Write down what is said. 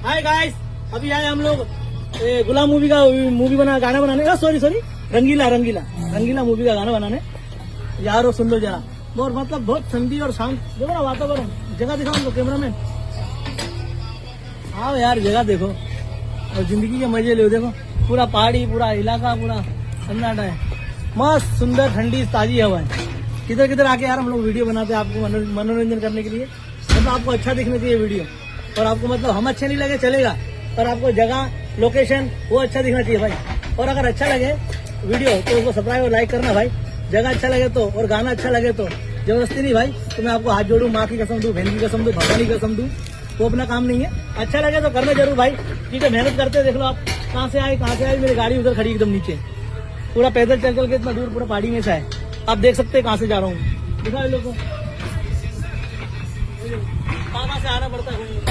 Hi guys, अभी आए हम लोग गुलाम मूवी का गाना बनाने, सॉरी रंगीला मूवी का गाना बनाने। यारो सुन लो जरा, और मतलब बहुत ठंडी और शांत देखो ना वातावरण। जगह दिखाओ हमको कैमरामैन, आओ यार जगह देखो और जिंदगी के मजे लो। देखो पूरा पहाड़ी, पूरा इलाका, पूरा सन्नाटा है, मस्त सुंदर ठंडी ताजी हवा है। किधर किधर आके यार हम लोग वीडियो बनाते हैं आपको मनोरंजन करने के लिए। मतलब आपको अच्छा दिखना चाहिए वीडियो, और आपको मतलब हम अच्छे नहीं लगे चलेगा, पर आपको जगह लोकेशन वो अच्छा दिखना चाहिए भाई। और अगर अच्छा लगे वीडियो तो उसको सब्सक्राइब और लाइक करना भाई। जगह अच्छा लगे तो, और गाना अच्छा लगे तो, जबरदस्ती नहीं भाई। तो मैं आपको हाथ जोड़ू, माँ की कसम दूं, बहन की कसम दूं, भगवान की कसम दूं, वो अपना काम नहीं है। अच्छा लगे तो करना जरूर भाई, ठीक है। मेहनत करते देख लो आप कहाँ से आए। मेरी गाड़ी उधर खड़ी एकदम नीचे, पूरा पैदल चल के इतना दूर, पूरा पहाड़ी में से है। आप देख सकते हैं कहाँ से जा रहा हूँ, दिखाओ लोगों को कहाँ से आना पड़ता है।